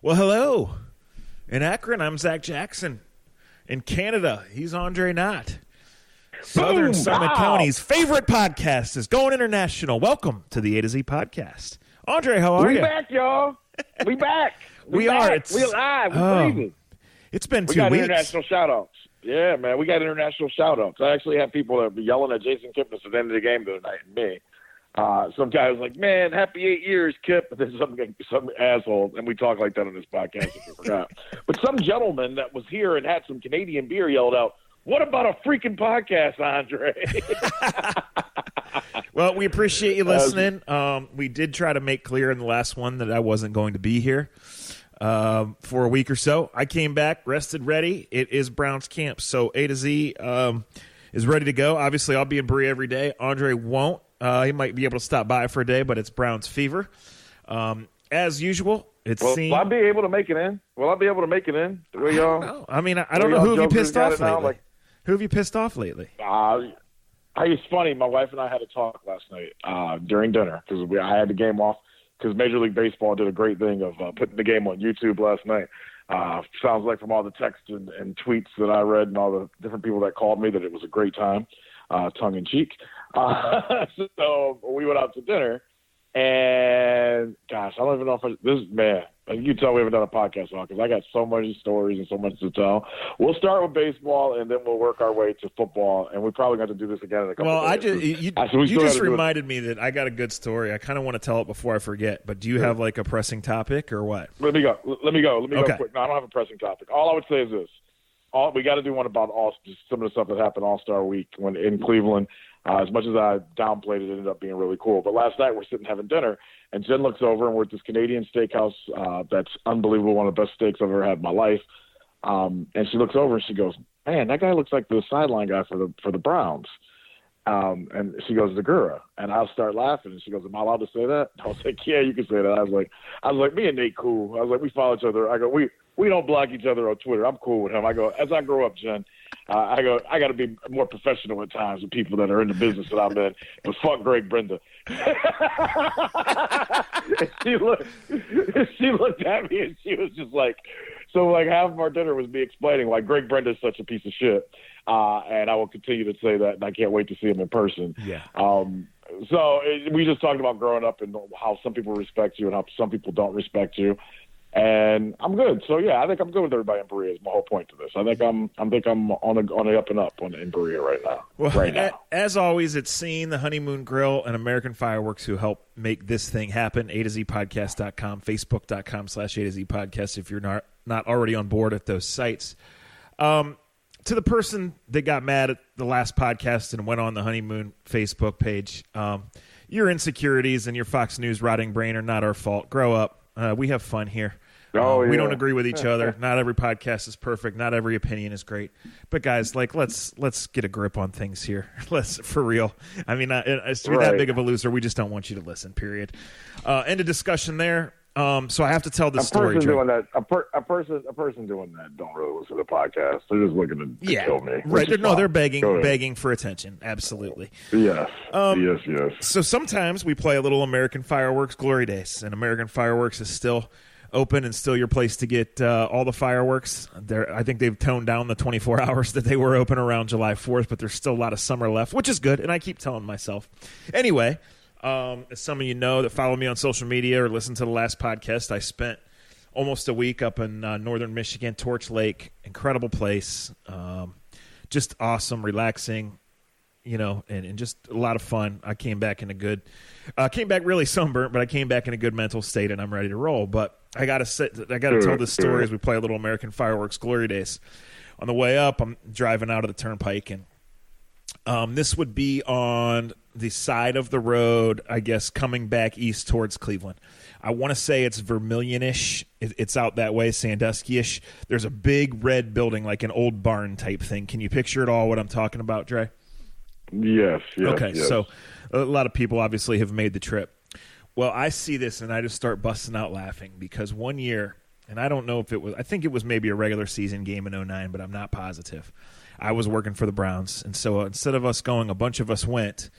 Well, hello. In Akron, I'm Zach Jackson. In Canada, he's Andre Knott. Southern Summit County's favorite podcast is going international. Welcome to the A to Z podcast. Andre, how are you? We back, y'all. We back. We are. We're live. We're breathing. It's been 2 weeks. We got international shout-outs. Yeah, man. We got international shout-outs. I actually have people that be yelling at Jason Kipnis at the end of the game the other night, and me. Some guy was like, man, happy 8 years, Kip. And then some asshole, and we talk like that on this podcast if you forgot. But some gentleman that was here and had some Canadian beer yelled out, what about a freaking podcast, Andre? Well, we appreciate you listening. We did try to make clear in the last one that I wasn't going to be here for a week or so. I came back, rested, ready. It is Browns camp, so A to Z is ready to go. Obviously, I'll be in Bree every day. Andre won't. He might be able to stop by for a day, but it's Browns fever. As usual, will I be able to make it in? Will I be able to make it in? I don't know. I mean, I don't know. Who have you pissed off lately? Who have you pissed off lately? It's funny. My wife and I had a talk last night during dinner because I had the game off because Major League Baseball did a great thing of putting the game on YouTube last night. Sounds like from all the texts and tweets that I read and all the different people that called me that it was a great time, tongue in cheek. So we went out to dinner, and gosh, I don't even know if you can tell we haven't done a podcast on because I got so many stories and so much to tell. We'll start with baseball, and then we'll work our way to football, and we're probably going to do this again in a couple of days. You just reminded me that I got a good story. I kind of want to tell it before I forget, but do you have like a pressing topic or what? Let me go Okay. quick. No, I don't have a pressing topic. All I would say is this. We got to do one about just some of the stuff that happened All-Star Week when in Cleveland. As much as I downplayed it, it ended up being really cool. But last night we're sitting having dinner, and Jen looks over, and we're at this Canadian steakhouse that's unbelievable, one of the best steaks I've ever had in my life. And she looks over and she goes, man, that guy looks like the sideline guy for the Browns. And she goes, Zagura. And I'll start laughing, and she goes, am I allowed to say that? I was like, yeah, you can say that. I was like, me and Nate cool. I was like, we follow each other. I go, we don't block each other on Twitter. I'm cool with him. I go, as I grow up, Jen, I got to be more professional at times with people that are in the business that I'm in. But fuck Greg Brenda. she looked at me and she was just like, so like half of our dinner was me explaining why Greg Brenda is such a piece of shit. And I will continue to say that, and I can't wait to see him in person. Yeah. We just talked about growing up and how some people respect you and how some people don't respect you. And I'm good. So yeah, I think I'm good with everybody in Berea. Is my whole point to this. I think I'm on the up and up in Berea right now. Well, as always, it's Scene, the Honeymoon Grill, and American Fireworks who help make this thing happen. A to Z podcast.com, facebook.com/A to Z podcast if you're not already on board at those sites. To the person that got mad at the last podcast and went on the Honeymoon Facebook page, your insecurities and your Fox News rotting brain are not our fault. Grow up. We have fun here. We don't agree with each other. Not every podcast is perfect. Not every opinion is great. But guys, like let's get a grip on things here. For real. I mean, as to be that big of a loser, we just don't want you to listen. Period. End of discussion there. So I have to tell the story. A person doing that don't really listen to the podcast. They're just looking to kill me. Right. They're begging for attention. Absolutely. Yes. Yes. So sometimes we play a little American Fireworks Glory Days, and American Fireworks is still open and still your place to get all the fireworks. I think they've toned down the 24 hours that they were open around July 4th, but there's still a lot of summer left, which is good, and I keep telling myself. Anyway, as some of you know that follow me on social media or listen to the last podcast, I spent almost a week up in northern Michigan, Torch Lake. Incredible place. Just awesome, relaxing, and just a lot of fun. I came back really sunburnt, but I came back in a good mental state, and I'm ready to roll. But I got to tell this story as we play a little American Fireworks Glory Days. On the way up, I'm driving out of the turnpike, and this would be on the side of the road, I guess, coming back east towards Cleveland. I want to say it's Vermilion-ish. It's out that way, Sandusky-ish. There's a big red building, like an old barn type thing. Can you picture at all what I'm talking about, Dre? Yes. Okay, yes. So a lot of people obviously have made the trip. Well, I see this, and I just start busting out laughing because one year, and I don't know if it was – I think it was maybe a regular season game in 2009, but I'm not positive. I was working for the Browns, and so instead of us going, a bunch of us went.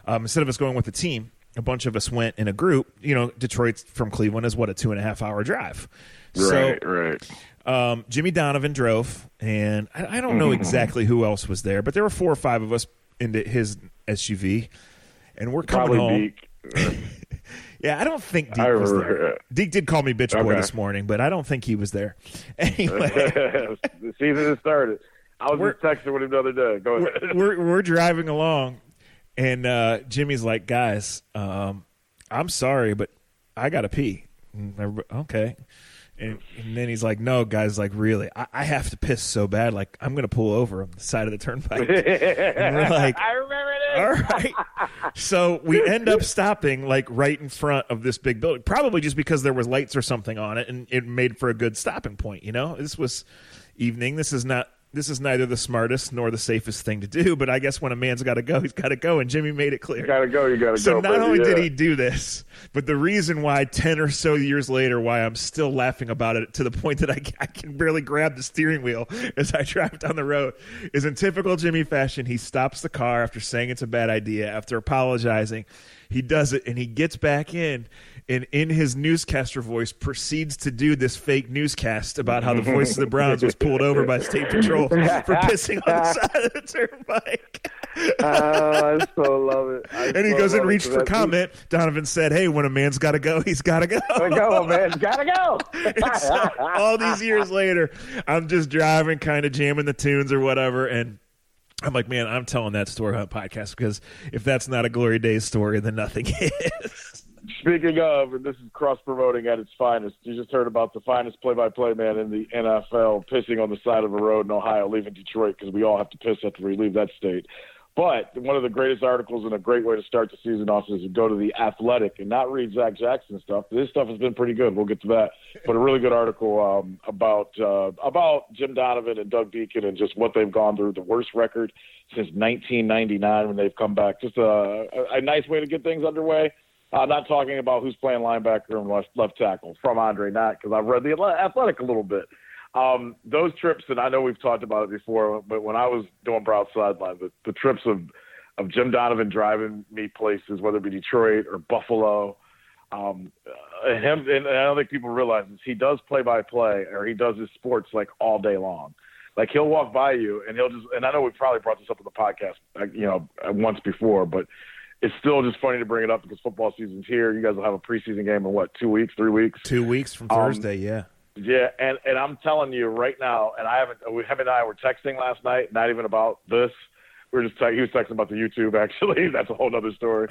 Instead of us going with the team, a bunch of us went in a group. Detroit from Cleveland is, what, a 2.5-hour drive. Right. Jimmy Donovan drove, and I don't know exactly who else was there, but there were 4 or 5 of us into his SUV, and we're coming home. Deke. Yeah, I don't think Deke was there. Deke did call me bitch boy this morning, but I don't think he was there. Anyway. The season has started. I was just texting with him the other day. Go ahead. We're driving along, and Jimmy's like, guys, I'm sorry, but I got to pee. Okay. And then he's like, no, guys, like, really, I have to piss so bad, like, I'm going to pull over on the side of the turnpike. And we're like, I remember this. All right. So we end up stopping, like, right in front of this big building, probably just because there was lights or something on it, and it made for a good stopping point, This was evening. This is neither the smartest nor the safest thing to do, but I guess when a man's got to go, he's got to go, and Jimmy made it clear. You got to go. So not only did he do this, but the reason why 10 or so years later, why I'm still laughing about it to the point that I can barely grab the steering wheel as I drive down the road is in typical Jimmy fashion. He stops the car after saying it's a bad idea, after apologizing. He does it, and he gets back in, and in his newscaster voice proceeds to do this fake newscast about how the voice of the Browns was pulled over by state patrol for pissing on the side of the turnpike. I so love it. And he goes and reached for comment. Donovan said, hey, when a man's got to go, he's got to go. Go, man. Got to go. And so all these years later, I'm just driving, kind of jamming the tunes or whatever, and I'm like, man, I'm telling that story on a podcast, because if that's not a Glory Days story, then nothing is. Speaking of, and this is cross-promoting at its finest, you just heard about the finest play-by-play man in the NFL pissing on the side of a road in Ohio, leaving Detroit, because we all have to piss after we leave that state. But one of the greatest articles and a great way to start the season off is to go to The Athletic and not read Zach Jackson stuff. This stuff has been pretty good. We'll get to that. But a really good article about Jim Donovan and Doug Beacon and just what they've gone through, the worst record since 1999 when they've come back. Just a nice way to get things underway. Not talking about who's playing linebacker and left tackle from Andre Knott, because I've read The Athletic a little bit. Those trips, and I know we've talked about it before, but when I was doing Brown Sideline, the trips of Jim Donovan driving me places, whether it be Detroit or Buffalo, and I don't think people realize this, he does play-by-play, or he does his sports like all day long. Like, he'll walk by you and he'll just, and I know we probably brought this up on the podcast, once before, but it's still just funny to bring it up because football season's here. You guys will have a preseason game in what, 2 weeks, 3 weeks? 2 weeks from Thursday, yeah. Yeah, and I'm telling you right now, and him and I were texting last night, not even about this. We were just he was texting about the YouTube, actually. That's a whole other story.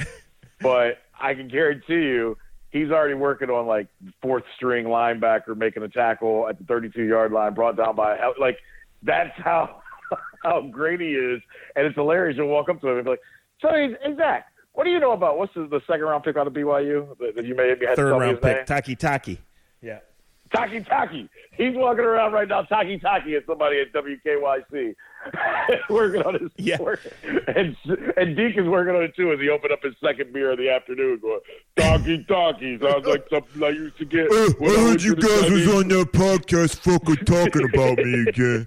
But I can guarantee you, he's already working on, like, fourth string linebacker making a tackle at the 32-yard line, brought down by like, that's how great he is. And it's hilarious. You'll walk up to him and be like, so, hey, Zach, what do you know about what's the second-round pick out of BYU that you may have had to tell me his name? Taki. Yeah. Taki. He's walking around right now, Taki as somebody at WKYC, working on his work. And Deke is working on it too as he opened up his second beer of the afternoon, going, Taki. Sounds like something I used to get. I heard you guys was on that podcast fucking talking about me again.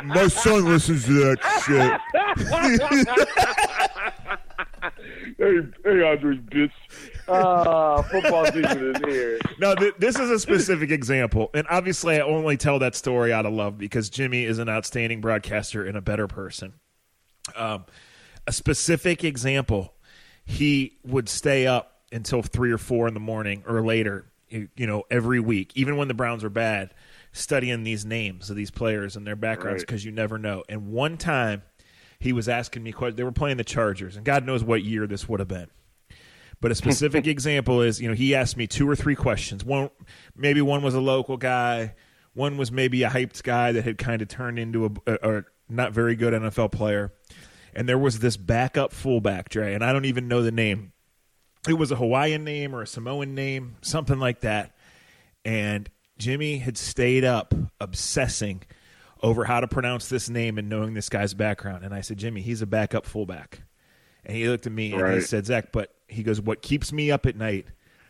My son listens to that shit. Hey, Andre's bitch. Football season is here. No, this is a specific example. And obviously, I only tell that story out of love because Jimmy is an outstanding broadcaster and a better person. A specific example, he would stay up until 3 or 4 in the morning or later, every week, even when the Browns were bad, studying these names of these players and their backgrounds because you never know. And one time, he was asking me questions. They were playing the Chargers, and God knows what year this would have been. But a specific example is, he asked me 2 or 3 questions. One was a local guy. One was maybe a hyped guy that had kind of turned into a not very good NFL player. And there was this backup fullback, Dre, and I don't even know the name. It was a Hawaiian name or a Samoan name, something like that. And Jimmy had stayed up obsessing over how to pronounce this name and knowing this guy's background. And I said, Jimmy, he's a backup fullback. And he looked at me and he said, Zach, but he goes, what keeps me up at night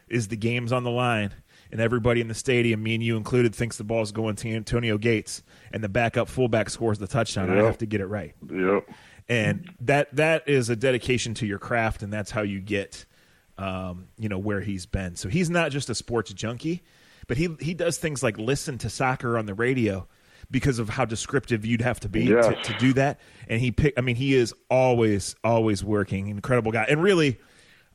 is the game's on the line and everybody in the stadium, me and you included, thinks the ball's going to Antonio Gates and the backup fullback scores the touchdown. Yep. I have to get it right. Yep. And that is a dedication to your craft, and that's how you get where he's been. So he's not just a sports junkie, but he does things like listen to soccer on the radio because of how descriptive you'd have to be to do that. And he is always working. Incredible guy. And really,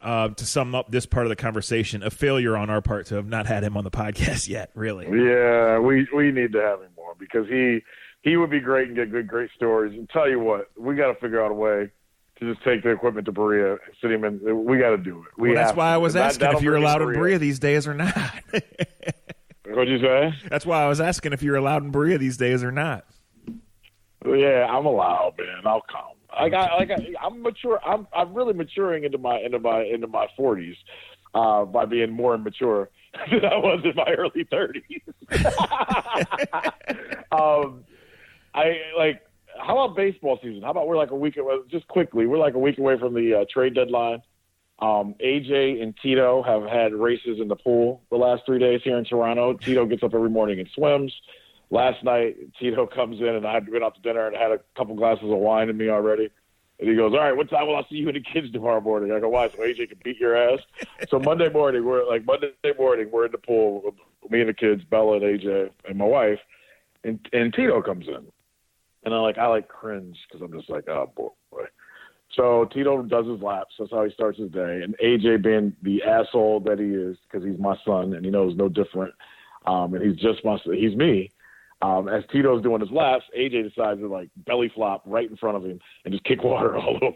to sum up this part of the conversation, a failure on our part to have not had him on the podcast yet, really. Yeah, we need to have him more because he would be great and get great stories. And tell you what, we got to figure out a way to just take the equipment to Berea and sit him in. We got to do it. That's why I was asking if you're allowed in Berea these days or not. What'd you say? That's why I was asking if you're allowed in Berea these days or not. Yeah, I'm allowed, man. I'll come. I'm mature. I'm really maturing into my 40s by being more immature than I was in my early 30s. How about baseball season? How about we're like a week away? Just quickly, we're like a week away from the trade deadline. AJ and Tito have had races in the pool the last 3 days here in Toronto. Tito gets up every morning and swims. Last night, Tito comes in, and I had been out to dinner and had a couple glasses of wine in me already. And he goes, all right, what time will I see you and the kids tomorrow morning? I go, why? So AJ can beat your ass? So Monday morning, we're in the pool, me and the kids, Bella and AJ and my wife, and Tito comes in. And I cringe because I'm just like, oh, boy. So Tito does his laps. That's how he starts his day. And AJ, being the asshole that he is, because he's my son and he knows no different, and he's me. As Tito's doing his laps, AJ decides to belly flop right in front of him and just kick water all over.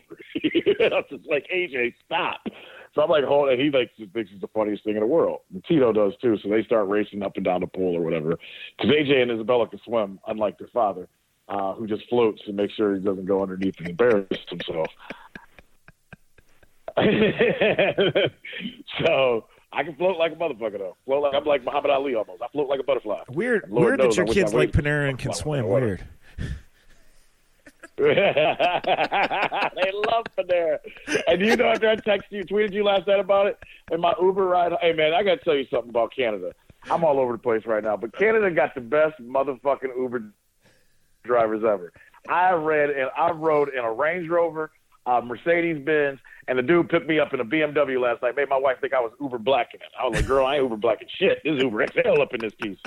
I'm just like, AJ, stop. So I'm like, and he just thinks it's the funniest thing in the world. And Tito does too. So they start racing up and down the pool or whatever. Because AJ and Isabella can swim, unlike their father, who just floats to make sure he doesn't go underneath and embarrass himself. So I can float like a motherfucker, though. I'm like Muhammad Ali almost. I float like a butterfly. Weird that your kids like Panera and can swim. Weird. They love Panera. And do you know after I tweeted you last night about it, and my Uber ride, hey, man, I got to tell you something about Canada. I'm all over the place right now, but Canada got the best motherfucking Uber drivers ever. I rode in a Range Rover, Mercedes-Benz, and the dude picked me up in a BMW last night. Made my wife think I was Uber blacking it. I was like, girl, I ain't Uber blacking shit. This is Uber XL up in this piece.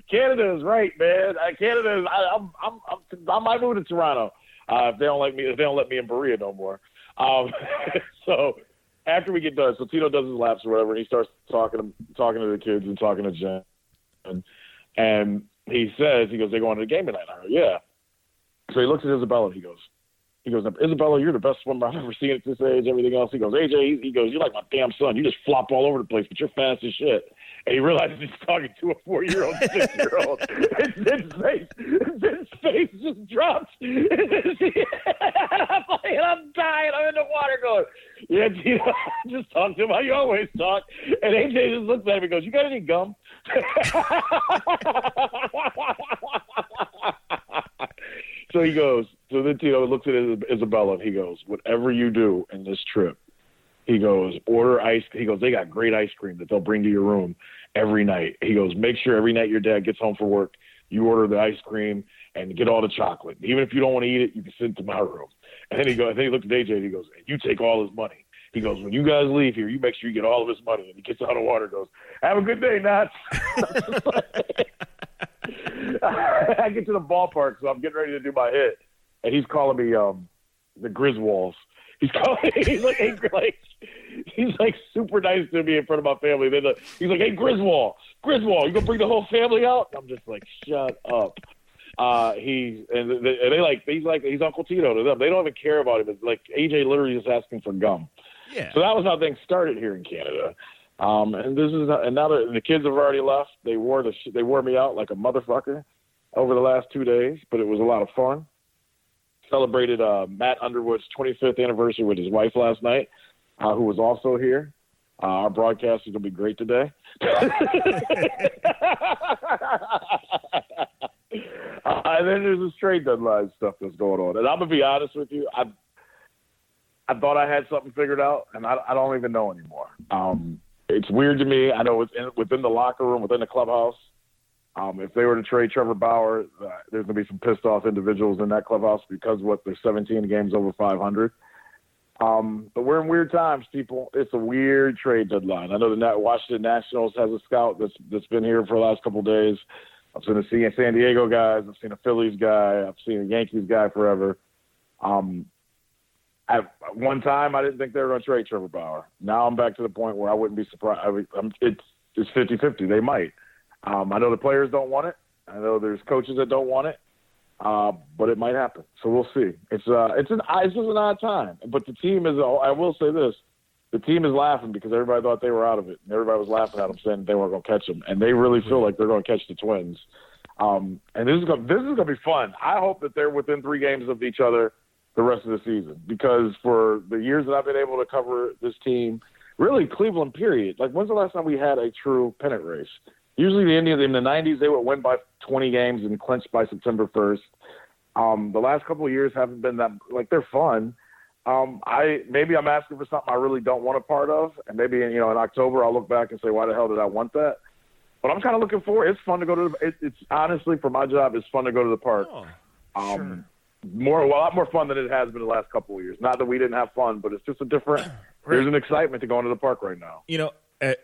Canada is right, man. Canada is. I might move to Toronto if they don't let me in Berea no more. So after we get done, so Tito does his laps or whatever, and he starts talking to the kids and talking to Jen, and he goes, they're going to the game tonight. I go, yeah. So he looks at Isabella and he goes, Isabella, you're the best swimmer I've ever seen at this age, everything else. He goes, AJ, you're like my damn son. You just flop all over the place, but you're fast as shit. And he realizes he's talking to a 4-year-old, 6-year-old. And Jen's face just drops. I'm dying. I'm in the water going, yeah, Tito, just talk to him how you always talk. And AJ just looks at him and goes, you got any gum? So he goes, so then Tito looks at Isabella and he goes, whatever you do in this trip, he goes, order ice. He goes, they got great ice cream that they'll bring to your room every night. He goes, make sure every night your dad gets home from work, you order the ice cream and get all the chocolate. Even if you don't want to eat it, you can send it to my room. And then he looked at AJ and he goes, you take all his money. He goes, when you guys leave here, you make sure you get all of his money. And he gets out of the water and goes, have a good day, Nats. I get to the ballpark, so I'm getting ready to do my hit. And he's calling me the Griswolds. He's like super nice to me in front of my family. Then he's like, hey, Griswold, you gonna bring the whole family out? I'm just like, shut up. He's Uncle Tito to them. They don't even care about him. It's like AJ literally just asking for gum. Yeah. So that was how things started here in Canada. Now that the kids have already left, they wore me out like a motherfucker over the last 2 days, but it was a lot of fun. Celebrated Matt Underwood's 25th anniversary with his wife last night, who was also here. Our broadcast is going to be great today. And then there's this trade deadline stuff that's going on. And I'm going to be honest with you, I thought I had something figured out, and I don't even know anymore. It's weird to me. I know it's within the locker room, within the clubhouse. If they were to trade Trevor Bauer, there's going to be some pissed off individuals in that clubhouse because there's 17 games over 500. But we're in weird times, people. It's a weird trade deadline. I know the Washington Nationals has a scout that's been here for the last couple of days. I've seen a San Diego guys. I've seen a Phillies guy. I've seen a Yankees guy forever. At one time, I didn't think they were going to trade Trevor Bauer. Now I'm back to the point where I wouldn't be surprised. It's 50-50. They might. I know the players don't want it. I know there's coaches that don't want it. But it might happen. So we'll see. It's just an odd time. But the team is. I will say this: the team is laughing because everybody thought they were out of it, and everybody was laughing at them saying they weren't going to catch them, and they really feel like they're going to catch the Twins. And this is going to be fun. I hope that they're within 3 games of each other the rest of the season, because for the years that I've been able to cover this team, really Cleveland period. Like, when's the last time we had a true pennant race? Usually the Indians in the 90s, they would win by 20 games and clinch by September 1st. The last couple of years haven't been that, like, they're fun. Maybe I'm asking for something I really don't want a part of, and maybe in October I'll look back and say, why the hell did I want that? But I'm kind of looking forward. It's fun to go to it's honestly, for my job, it's fun to go to the park. Sure. A lot more fun than it has been the last couple of years. Not that we didn't have fun, but it's just a different. There's an excitement to going to the park right now.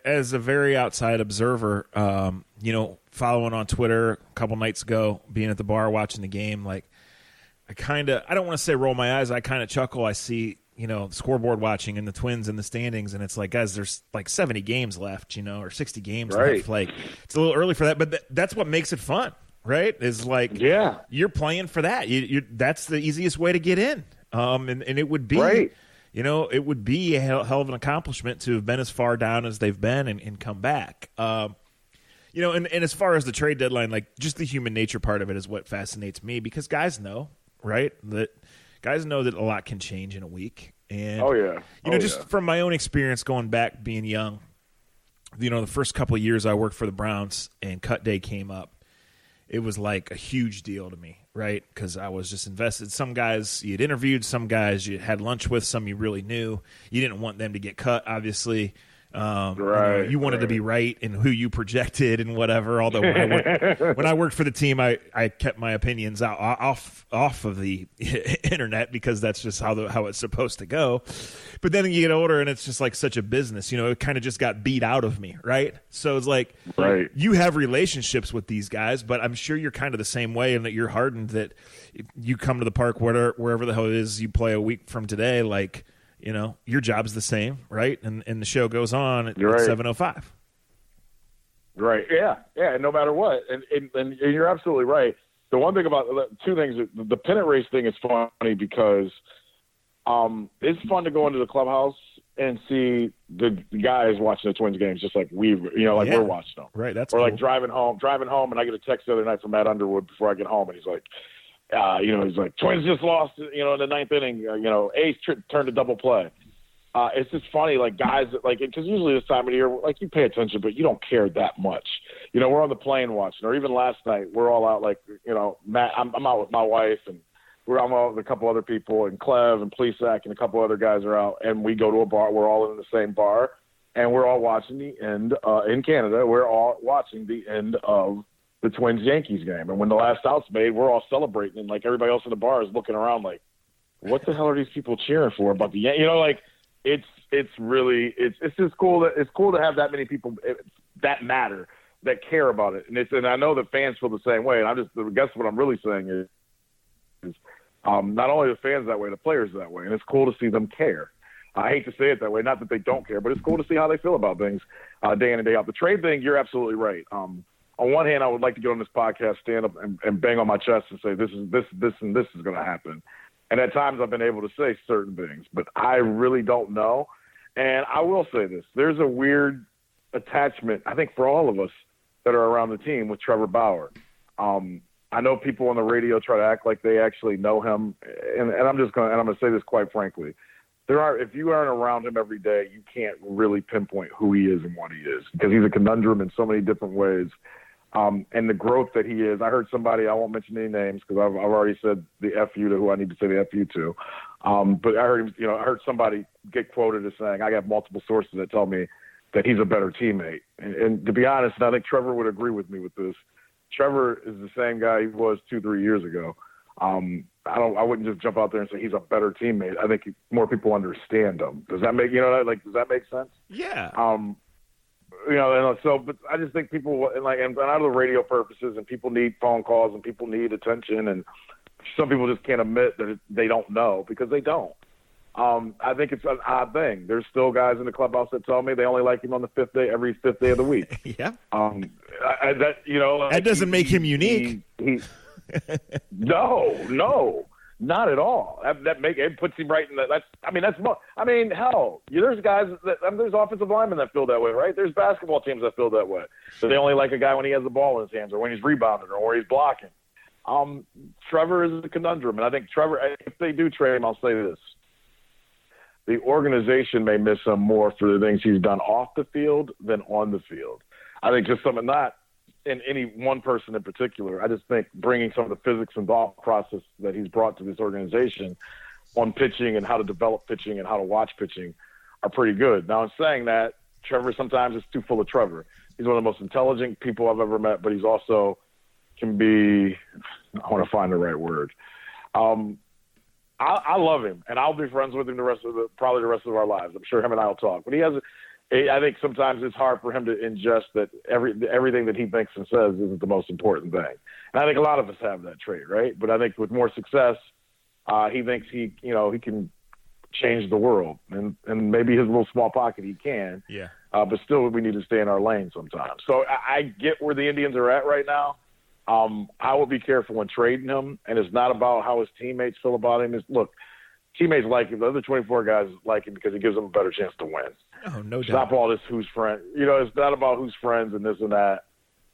As a very outside observer, following on Twitter a couple nights ago, being at the bar watching the game, like, I don't want to say roll my eyes. I kind of chuckle. I see, the scoreboard watching and the Twins in the standings, and it's like, guys, there's like 70 games left, or 60 games left. Like, it's a little early for that, but that's what makes it fun, right? Is like, you're playing for that. That's the easiest way to get in. And it would be, it would be a hell of an accomplishment to have been as far down as they've been and come back. And as far as the trade deadline, like, just the human nature part of it is what fascinates me, because guys know, right, that guys know that a lot can change in a week. And, from my own experience going back being young, the first couple of years I worked for the Browns and cut day came up, it was like a huge deal to me, right? Because I was just invested. Some guys you'd interviewed, some guys you had lunch with, some you really knew. You didn't want them to get cut, obviously. You wanted to be right in who you projected and whatever. Although when I worked for the team, I kept my opinions off of the internet, because that's just how it's supposed to go. But then you get older and it's just like such a business. It kind of just got beat out of me, right? So it's like, you have relationships with these guys, but I'm sure you're kind of the same way, and that you're hardened that you come to the park wherever the hell it is you play a week from today, like, your job's the same, right? And the show goes on at 7:05. Right. Yeah. No matter what. And you're absolutely right. The one thing about 2 things, the pennant race thing is funny because it's fun to go into the clubhouse and see the guys watching the Twins games just like we're watching them. Right. That's or cool. Like driving home, and I get a text the other night from Matt Underwood before I get home, and he's like, he's like, Twins just lost, in the 9th inning, Ace turned a double play. It's just funny, like, guys, like, because usually this time of the year, like, you pay attention, but you don't care that much. We're on the plane watching, or even last night, we're all out, like, Matt, I'm out with my wife, and I'm out with a couple other people, and Clev and Plesac and a couple other guys are out, and we go to a bar. We're all in the same bar, and we're all watching the end, in Canada, we're all watching the end of the Twins-Yankees game. And when the last out's made, we're all celebrating, and like everybody else in the bar is looking around like, what the hell are these people cheering for about the Yankees? like it's just cool to have that many people that matter, that care about it. And I know that fans feel the same way. And I guess what I'm really saying is not only the fans that way, the players that way. And it's cool to see them care. I hate to say it that way, not that they don't care, but it's cool to see how they feel about things day in and day out. The trade thing, you're absolutely right. On one hand, I would like to get on this podcast, stand up and bang on my chest and say, this and this is going to happen. And at times I've been able to say certain things, but I really don't know. And I will say this, there's a weird attachment, I think, for all of us that are around the team with Trevor Bauer. I know people on the radio try to act like they actually know him. And I'm going to say this quite frankly. If you aren't around him every day, you can't really pinpoint who he is and what he is, because he's a conundrum in so many different ways. And the growth that he is, I heard somebody, I won't mention any names because I've already said the F you to who I need to say the F you to. But I heard somebody get quoted as saying, I got multiple sources that tell me that he's a better teammate. And to be honest, and I think Trevor would agree with me with this, Trevor is the same guy he was 2-3 years ago. I wouldn't just jump out there and say he's a better teammate. I think more people understand him. Does that make does that make sense? Yeah. And so, but I just think people and out of the radio purposes, and people need phone calls, and people need attention, and some people just can't admit that they don't know because they don't. I think it's an odd thing. There's still guys in the clubhouse that tell me they only like him on every fifth day of the week. Yeah. That doesn't make him unique. No, not at all. It puts him right in that. Hell, there's guys there's offensive linemen that feel that way, right? There's basketball teams that feel that way. So they only like a guy when he has the ball in his hands, or when he's rebounding, or when he's blocking. Trevor is a conundrum, and I think Trevor, if they do trade him, I'll say this: the organization may miss him more for the things he's done off the field than on the field. I think just some of that. In any one person in particular, I just think bringing some of the physics and thought process that he's brought to this organization on pitching and how to develop pitching and how to watch pitching are pretty good. Now, in saying that, Trevor sometimes is too full of Trevor. He's one of the most intelligent people I've ever met, but he's also can be – I want to find the right word. I love him, and I'll be friends with him probably the rest of our lives. I'm sure him and I will talk. But I think sometimes it's hard for him to ingest that everything that he thinks and says isn't the most important thing. And I think a lot of us have that trait, right? But I think with more success, he thinks he can change the world, and maybe his little small pocket he can. Yeah. But still, we need to stay in our lane sometimes. So I get where the Indians are at right now. I will be careful when trading him, and it's not about how his teammates feel about him. Look, teammates like him. The other 24 guys like him because he gives them a better chance to win. Oh, no doubt. Stop all this who's friend. It's not about who's friends and this and that,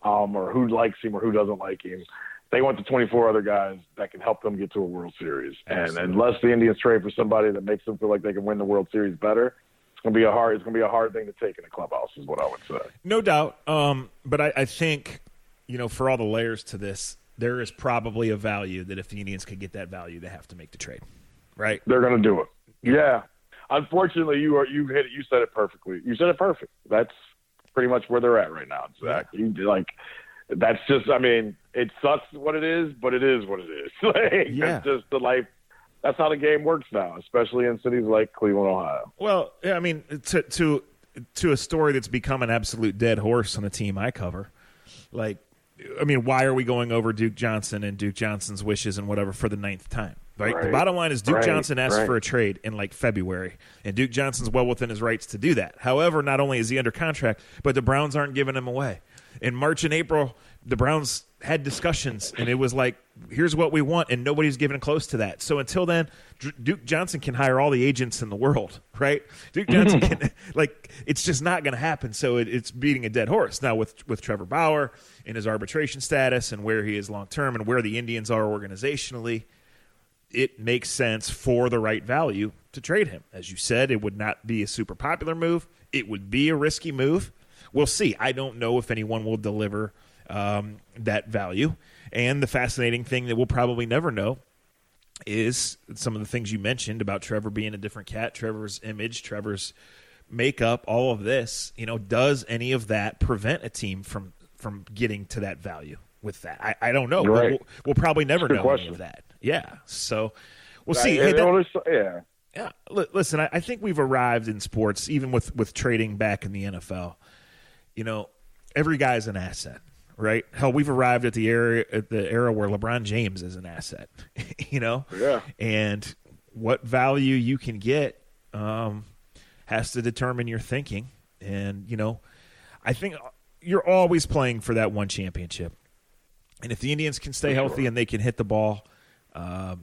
or who likes him or who doesn't like him. They want the 24 other guys that can help them get to a World Series. Absolutely. And unless the Indians trade for somebody that makes them feel like they can win the World Series better, it's going to be a hard thing to take in the clubhouse, is what I would say. No doubt. But I think, for all the layers to this, there is probably a value that if the Indians could get that value, they have to make the trade, right? They're going to do it. Yeah. Unfortunately, you hit it. You said it perfectly. You said it perfect. That's pretty much where they're at right now, Zach. That's just. It sucks what it is, but it is what it is. That's just the life. That's how the game works now, especially in cities like Cleveland, Ohio. Well, yeah, to a story that's become an absolute dead horse on the team I cover. Why are we going over Duke Johnson and Duke Johnson's wishes and whatever for the 9th time? Right? The bottom line is Duke Johnson asked for a trade in February, and Duke Johnson's well within his rights to do that. However, not only is he under contract, but the Browns aren't giving him away. In March and April, the Browns had discussions, and it was like, here's what we want, and nobody's giving close to that. So until then, Duke Johnson can hire all the agents in the world, right? Duke Johnson can, it's just not going to happen. So it's beating a dead horse. Now with Trevor Bauer and his arbitration status and where he is long-term and where the Indians are organizationally, it makes sense for the right value to trade him. As you said, it would not be a super popular move. It would be a risky move. We'll see. I don't know if anyone will deliver that value. And the fascinating thing that we'll probably never know is some of the things you mentioned about Trevor being a different cat, Trevor's image, Trevor's makeup, all of this. Does any of that prevent a team from getting to that value with that? I don't know. Right. We'll probably never know any of that. Yeah. So we'll see. Hey, yeah. Listen, I think we've arrived in sports, even with trading back in the NFL. Every guy's an asset, right? Hell, we've arrived at the era where LeBron James is an asset, Yeah. And what value you can get has to determine your thinking. And, I think you're always playing for that one championship. And if the Indians can stay healthy and they can hit the ball, I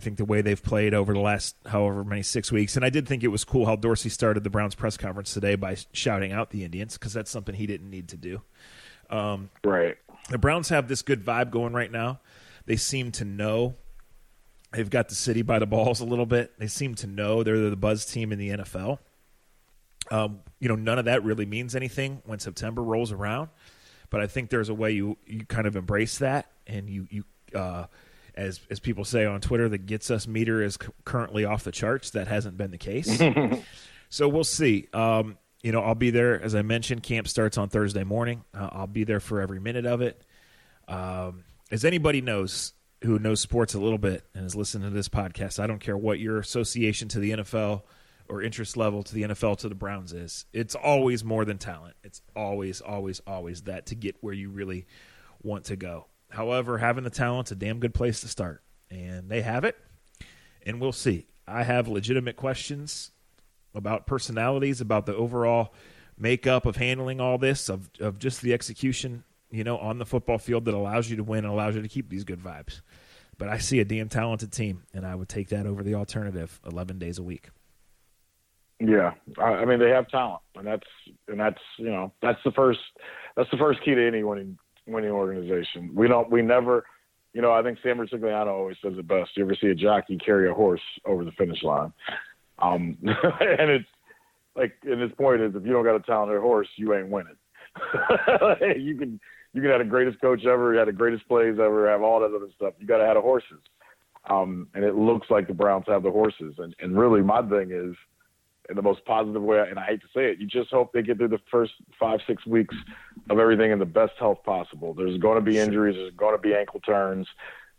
think the way they've played over the last however many 6 weeks, and I did think it was cool how Dorsey started the Browns press conference today by shouting out the Indians because that's something he didn't need to do. Right. The Browns have this good vibe going right now. They seem to know they've got the city by the balls a little bit. They seem to know they're the buzz team in the NFL. None of that really means anything when September rolls around, but I think there's a way you kind of embrace that, and you as people say on Twitter, the gets us meter is currently off the charts. That hasn't been the case. So we'll see. I'll be there. As I mentioned, camp starts on Thursday morning. I'll be there for every minute of it. As anybody knows, who knows sports a little bit and is listening to this podcast, I don't care what your association to the NFL or interest level to the NFL to the Browns is. It's always more than talent. It's always, always, always that to get where you really want to go. However, having the talent's a damn good place to start, and they have it, and we'll see. I have legitimate questions about personalities, about the overall makeup of handling all this, of just the execution, on the football field that allows you to win and allows you to keep these good vibes. But I see a damn talented team, and I would take that over the alternative 11 days a week. Yeah, I mean they have talent, and that's the first key to any winning organization. We never, I think Sam Ricigliano always says it best. You ever see a jockey carry a horse over the finish line? And it's like, and his point is, if you don't got a talented horse, you ain't winning. You can have the greatest coach ever, have the greatest plays ever, have all that other stuff. You got to have the horses. And it looks like the Browns have the horses. And really, my thing is, in the most positive way, and I hate to say it, you just hope they get through the first 5-6 weeks of everything in the best health possible. There's going to be injuries. There's going to be ankle turns.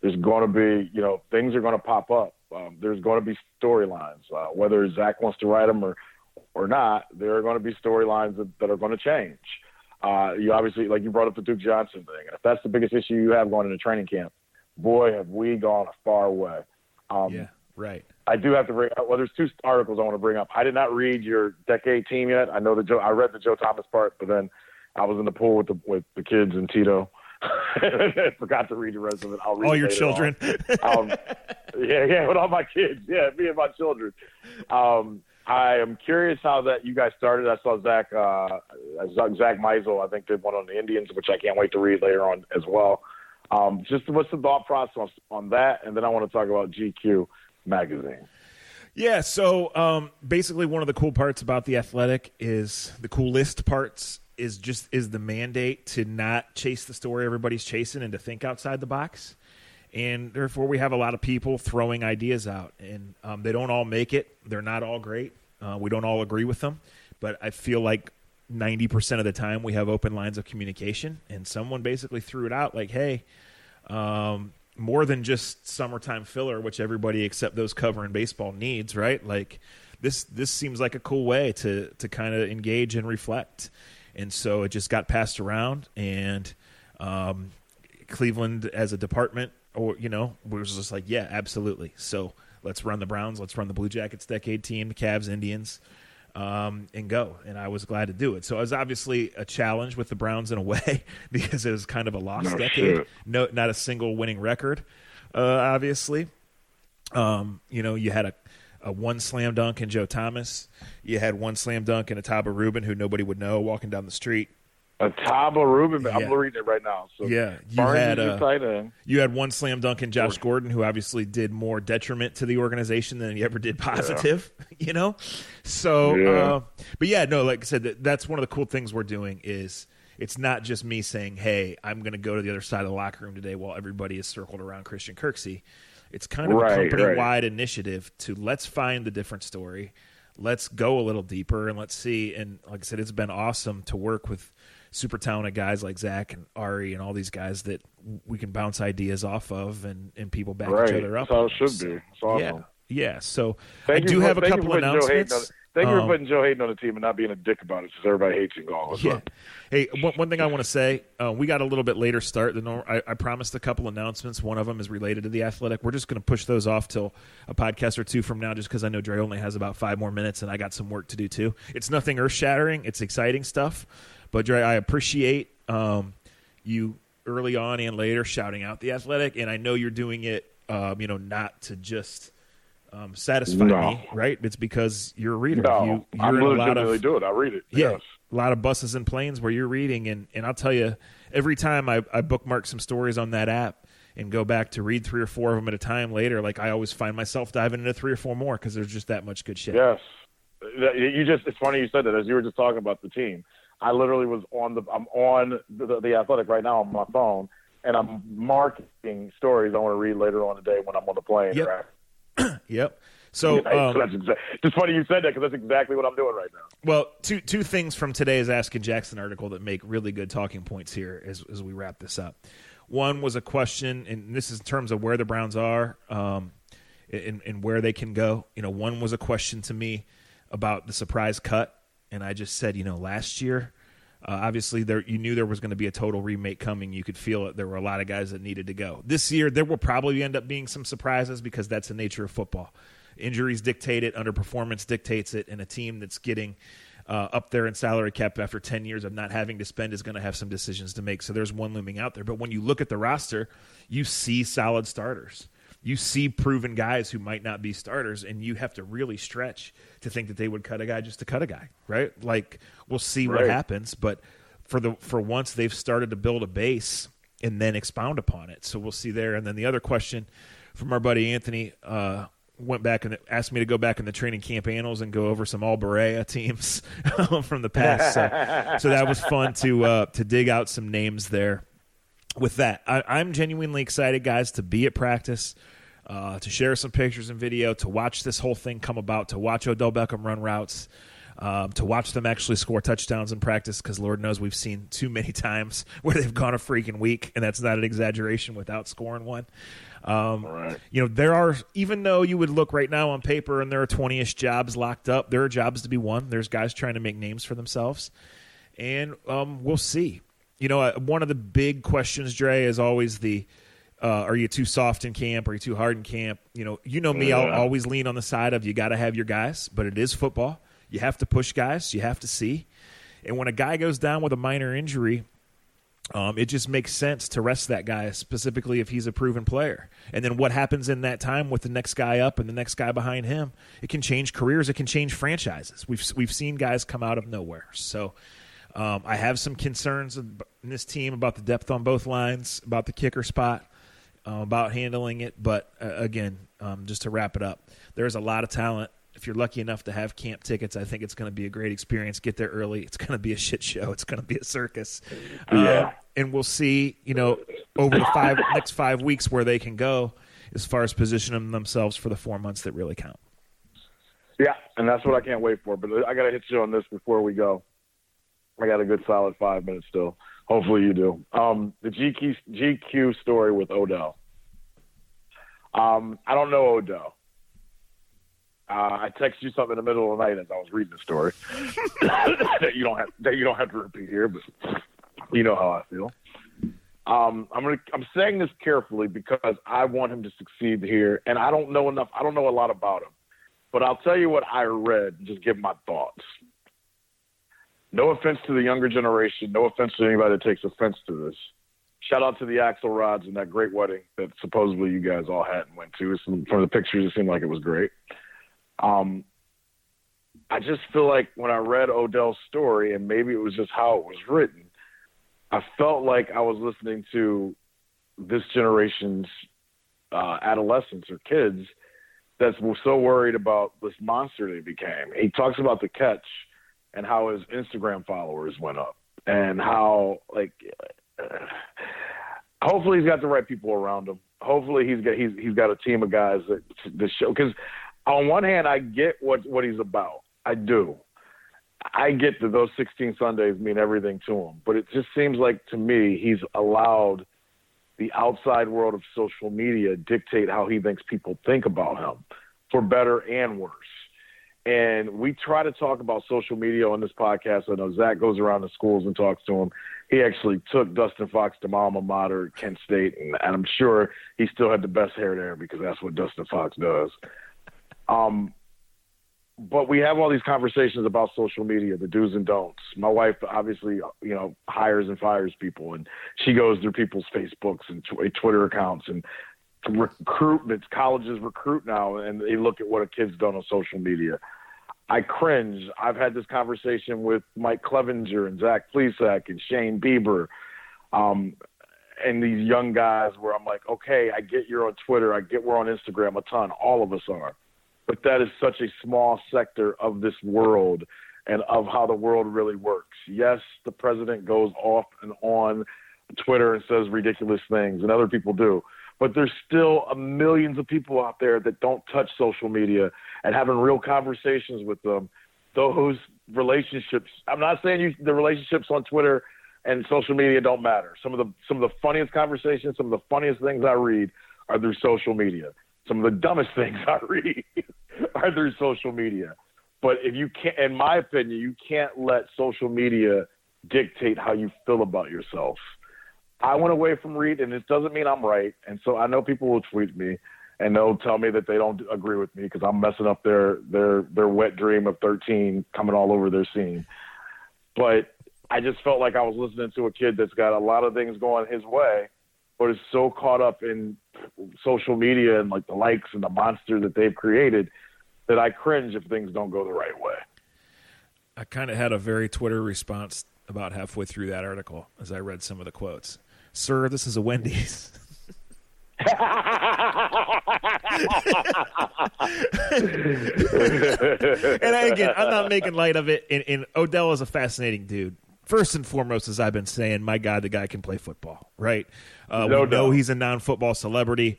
There's going to be, things are going to pop up. There's going to be storylines. Whether Zach wants to write them or not, there are going to be storylines that are going to change. You obviously, like you brought up the Duke Johnson thing. And if that's the biggest issue you have going into training camp, boy, have we gone a far way. Yeah, right. I do have to bring up, there's 2 articles I want to bring up. I did not read your decade team yet. I know I read the Joe Thomas part, but then I was in the pool with the kids and Tito. Forgot to read the rest of it. I'll read all your children. Yeah, with all my kids. Yeah, me and my children. I am curious how that you guys started. I saw Zach Meisel, I think, did one on the Indians, which I can't wait to read later on as well. Just what's the thought process on that? And then I want to talk about GQ magazine. Yeah, so basically one of the cool parts about The Athletic is the coolest parts is the mandate to not chase the story everybody's chasing and to think outside the box. And therefore we have a lot of people throwing ideas out, and they don't all make it. They're not all great. We don't all agree with them, but I feel like 90% of the time we have open lines of communication, and someone basically threw it out like, hey, more than just summertime filler, which everybody except those covering baseball needs, right? Like this seems like a cool way to kind of engage and reflect. And so it just got passed around, and Cleveland as a department, was just like, yeah, absolutely. So let's run the Browns, let's run the Blue Jackets decade team, the Cavs, Indians, and go. And I was glad to do it. So it was obviously a challenge with the Browns in a way because it was kind of a lost decade. Shit. No, not a single winning record, obviously. You had a one slam dunk in Joe Thomas. You had one slam dunk in Ataba Rubin, who nobody would know walking down the street. Ataba Rubin, Yeah. I'm reading it right now. So Yeah, you had one slam dunk in Josh Gordon, who obviously did more detriment to the organization than he ever did positive. So, Yeah. But yeah, no, like I said, that's one of the cool things we're doing is it's not just me saying, "Hey, I'm going to go to the other side of the locker room today," while everybody is circled around Christian Kirksey. It's kind of a company-wide initiative to let's find the different story, let's go a little deeper, and let's see. And like I said, it's been awesome to work with super talented guys like Zach and Ari and all these guys that we can bounce ideas off of and people back each other up. That's how it should be. It's awesome. Yeah. So I do have a couple announcements. Thank you for putting Joe Hayden on the team and not being a dick about it, because everybody hates him all the time. Hey, one thing I want to say, we got a little bit later start than normal. I promised a couple announcements. One of them is related to The Athletic. We're just going to push those off till a podcast or two from now, just because I know Dre only has about 5 more minutes and I got some work to do too. It's nothing earth-shattering. It's exciting stuff. But Dre, I appreciate you early on and later shouting out The Athletic, and I know you're doing it, not to just satisfy me, right? It's because you're a reader. No, I'm legitimately do it. I read it. Yeah, yes. A lot of buses and planes where you're reading, and I'll tell you, every time I bookmark some stories on that app and go back to read 3 or 4 of them at a time later, like I always find myself diving into 3 or 4 more because there's just that much good shit. Yes. It's funny you said that, as you were just talking about the team. I literally was I'm on the Athletic right now on my phone, and I'm marking stories I want to read later on today when I'm on the plane. Yep. Yep. So that's just funny you said that, because that's exactly what I'm doing right now. Well, two things from today's Asking Jackson article that make really good talking points here as we wrap this up. One was a question, and this is in terms of where the Browns are and where they can go. One was a question to me about the surprise cut, and I just said, last year, obviously you knew there was going to be a total remake coming. You could feel it. There were a lot of guys that needed to go. This year, there will probably end up being some surprises because that's the nature of football. Injuries dictate it, underperformance dictates it, and a team that's getting up there in salary cap after 10 years of not having to spend is going to have some decisions to make. So there's one looming out there. But when you look at the roster, you see solid starters. You see proven guys who might not be starters, and you have to really stretch to think that they would cut a guy just to cut a guy, right? Like, we'll see what happens, but for once they've started to build a base and then expound upon it. So we'll see there. And then the other question from our buddy Anthony went back and asked me to go back in the training camp annals and go over some All Berea teams from the past. So that was fun to dig out some names there. With that, I'm genuinely excited, guys, to be at practice, to share some pictures and video, to watch this whole thing come about, to watch Odell Beckham run routes, to watch them actually score touchdowns in practice, because Lord knows we've seen too many times where they've gone a freaking week, and that's not an exaggeration, without scoring one. There are, even though you would look right now on paper and there are 20-ish jobs locked up, there are jobs to be won. There's guys trying to make names for themselves, and we'll see. One of the big questions, Dre, is always are you too soft in camp? Are you too hard in camp? Me, I'll always lean on the side of you got to have your guys, but it is football. You have to push guys. You have to see. And when a guy goes down with a minor injury, it just makes sense to rest that guy, specifically if he's a proven player. And then what happens in that time with the next guy up and the next guy behind him, it can change careers. It can change franchises. We've seen guys come out of nowhere. So I have some concerns in this team about the depth on both lines, about the kicker spot, about handling it. But, again, just to wrap it up, there's a lot of talent. If you're lucky enough to have camp tickets, I think it's going to be a great experience. Get there early. It's going to be a shit show. It's going to be a circus. And we'll see, over the next 5 weeks where they can go as far as positioning themselves for the 4 months that really count. Yeah, and that's what I can't wait for. But I got to hit you on this before we go. I got a good solid 5 minutes still. Hopefully you do. The GQ story with Odell. I don't know Odell. I texted you something in the middle of the night as I was reading the story that you don't have to repeat here, but you know how I feel. I'm saying this carefully because I want him to succeed here, and I don't know enough. I don't know a lot about him, but I'll tell you what I read and just give my thoughts. No offense to the younger generation. No offense to anybody that takes offense to this. Shout out to the Axelrods and that great wedding that supposedly you guys all had and went to. From the pictures, it seemed like it was great. I just feel like when I read Odell's story, and maybe it was just how it was written, I felt like I was listening to this generation's adolescents or kids that were so worried about this monster they became. He talks about the catch and how his Instagram followers went up, and how hopefully he's got the right people around him. Hopefully he's got a team of guys that show, because on one hand, I get what he's about. I do. I get that those 16 Sundays mean everything to him. But it just seems like, to me, he's allowed the outside world of social media dictate how he thinks people think about him, for better and worse. And we try to talk about social media on this podcast. I know Zach goes around the schools and talks to him. He actually took Dustin Fox to my alma mater, Kent State, and I'm sure he still had the best hair there because that's what Dustin Fox does. But we have all these conversations about social media, the do's and don'ts. My wife obviously, hires and fires people, and she goes through people's Facebooks and Twitter accounts and recruitment. Colleges recruit now, and they look at what a kid's done on social media. I cringe. I've had this conversation with Mike Clevenger and Zach Plesac and Shane Bieber, and these young guys where I'm like, okay, I get you're on Twitter. I get we're on Instagram a ton. All of us are. But that is such a small sector of this world and of how the world really works. Yes, the president goes off and on Twitter and says ridiculous things, and other people do. But there's still millions of people out there that don't touch social media, and having real conversations with them. Those relationships, I'm not saying the relationships on Twitter and social media don't matter. Some of the funniest conversations, some of the funniest things I read are through social media. Some of the dumbest things I read are through social media. But if you can't, in my opinion, you can't let social media dictate how you feel about yourself. I went away from Reed, and it doesn't mean I'm right. And so I know people will tweet me, and they'll tell me that they don't agree with me because I'm messing up their wet dream of 13 coming all over their scene. But I just felt like I was listening to a kid that's got a lot of things going his way, but is so caught up in social media and like the likes and the monster that they've created that I cringe if things don't go the right way. I kind of had a very Twitter response about halfway through that article as I read some of the quotes. Sir, this is a Wendy's. And again, I'm not making light of it. And Odell is a fascinating dude. First and foremost, as I've been saying, my God, the guy can play football, right? We know he's a non-football celebrity.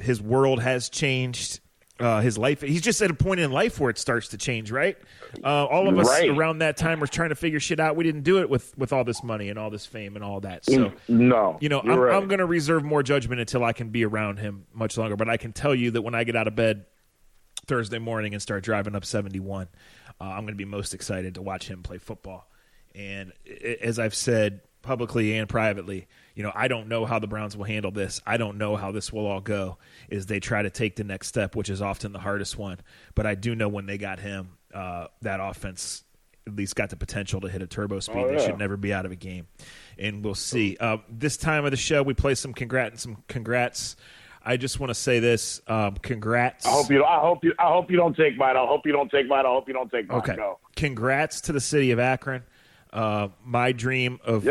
His world has changed. His life, he's just at a point in life where it starts to change, right? All of us around that time were trying to figure shit out. We didn't do it with all this money and all this fame and all that. So, no, I'm going to reserve more judgment until I can be around him much longer. But I can tell you that when I get out of bed Thursday morning and start driving up 71, I'm going to be most excited to watch him play football. And as I've said publicly and privately, I don't know how the Browns will handle this. I don't know how this will all go as they try to take the next step, which is often the hardest one. But I do know when they got him, that offense at least got the potential to hit a turbo speed. They should never be out of a game. And we'll see. This time of the show, we play some congrats. I just want to say this. Congrats. I hope you don't take mine. I hope you don't take mine. Okay. Go. Congrats to the city of Akron. My dream of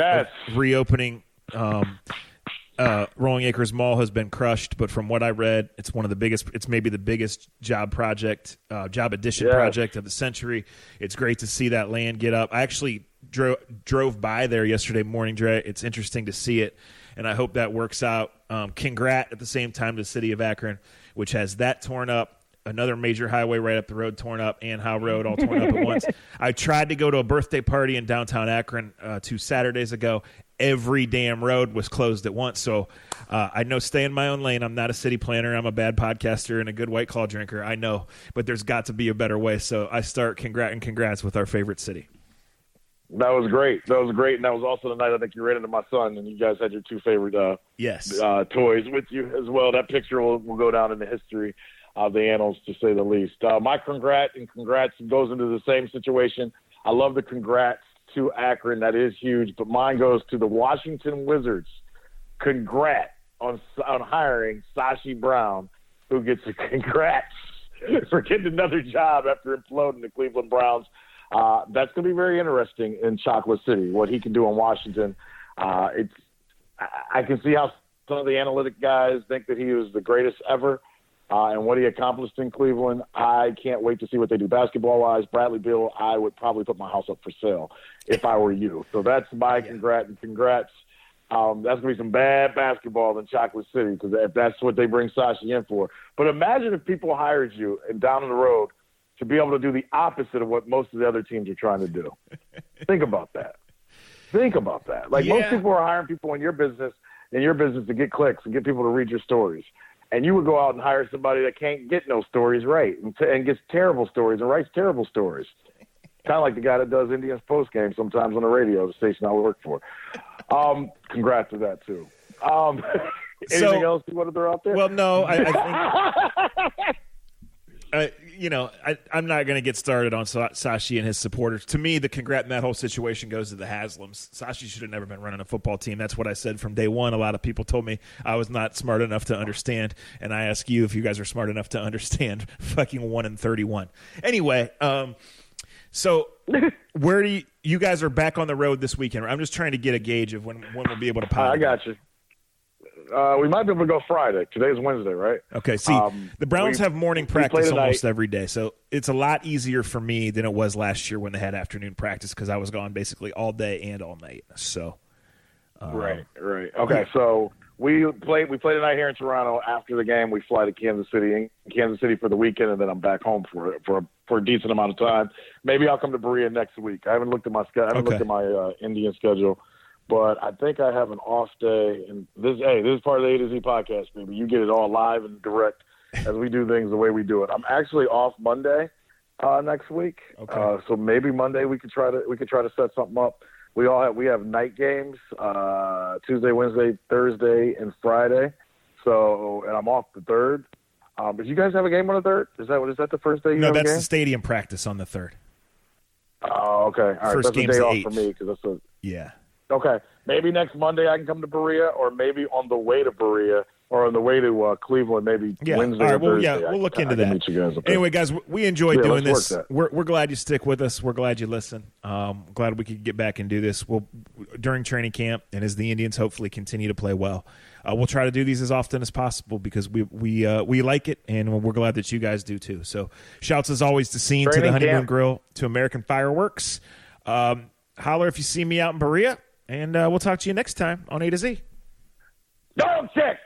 reopening Rolling Acres Mall has been crushed, but from what I read, it's maybe the biggest job addition project of the century. It's great to see that land get up. I actually drove by there yesterday morning, Dre. It's interesting to see it, and I hope that works out. Congrats at the same time to the city of Akron, which has that torn up. Another major highway right up the road torn up, and Howe Road all torn up at once. I tried to go to a birthday party in downtown Akron 2 Saturdays ago. Every damn road was closed at once. So I know stay in my own lane. I'm not a city planner. I'm a bad podcaster and a good White Claw drinker. I know, but there's got to be a better way. So I start congrats with our favorite city. That was great. And that was also the night I think you ran into my son, and you guys had your 2 favorite toys with you as well. That picture will go down in the history of the annals, to say the least. My congrats goes into the same situation. I love the congrats to Akron. That is huge. But mine goes to the Washington Wizards. Congrats on hiring Sashi Brown, who gets a congrats for getting another job after imploding the Cleveland Browns. That's going to be very interesting in Chocolate City, what he can do in Washington. I can see how some of the analytic guys think that he was the greatest ever. And what he accomplished in Cleveland, I can't wait to see what they do basketball-wise. Bradley Beal, I would probably put my house up for sale if I were you. So that's my congrats. That's going to be some bad basketball in Chocolate City because if that's what they bring Sashi in for. But imagine if people hired you and down the road to be able to do the opposite of what most of the other teams are trying to do. Think about that. Like most people are hiring people in your business to get clicks and get people to read your stories. And you would go out and hire somebody that can't get no stories right and gets terrible stories and writes terrible stories. Kind of like the guy that does Indians postgame sometimes on the radio, the station I work for. Congrats to that, too. Anything else you want to throw out there? Well, no, I think I'm not going to get started on Sashi and his supporters. To me, the congrat in that whole situation goes to the Haslams. Sashi should have never been running a football team. That's what I said from day one. A lot of people told me I was not smart enough to understand, and I ask you if you guys are smart enough to understand fucking 1-31. Anyway, so where do you guys are back on the road this weekend? I'm just trying to get a gauge of when we'll be able to pod. I got you. We might be able to go Friday. Today's Wednesday, right? Okay. See, the Browns have morning practice almost every day, so it's a lot easier for me than it was last year when they had afternoon practice because I was gone basically all day and all night. So, right. Okay, so we play tonight here in Toronto. After the game, we fly to Kansas City for the weekend, and then I'm back home for a decent amount of time. Maybe I'll come to Berea next week. I haven't looked at my schedule. I haven't looked at my Indian schedule. But I think I have an off day. And this is part of the A to Z podcast, baby. You get it all live and direct as we do things the way we do it. I'm actually off Monday next week. Okay. So maybe Monday we could try to set something up. We have night games Tuesday, Wednesday, Thursday, and Friday. So, and I'm off the 3rd. But you guys have a game on the 3rd? Is that the first day you have a game? No, that's the stadium practice on the 3rd. Oh, okay. All right. First that's a game's day the off 8th. for me because that's a Yeah. Okay, maybe next Monday I can come to Berea, or maybe on the way to Berea, or on the way to Cleveland, maybe Wednesday or Thursday. We'll look into I can that. meet you guys up there. Anyway, guys, we enjoyed doing let's this. We're glad you stick with us. We're glad you listen. Glad we could get back and do this. We'll during training camp, and as the Indians hopefully continue to play well, we'll try to do these as often as possible because we like it, and we're glad that you guys do too. So, shouts as always to Scene, to the Honeymoon Grill, to American Fireworks. Holler if you see me out in Berea. And we'll talk to you next time on A to Z. Dog check!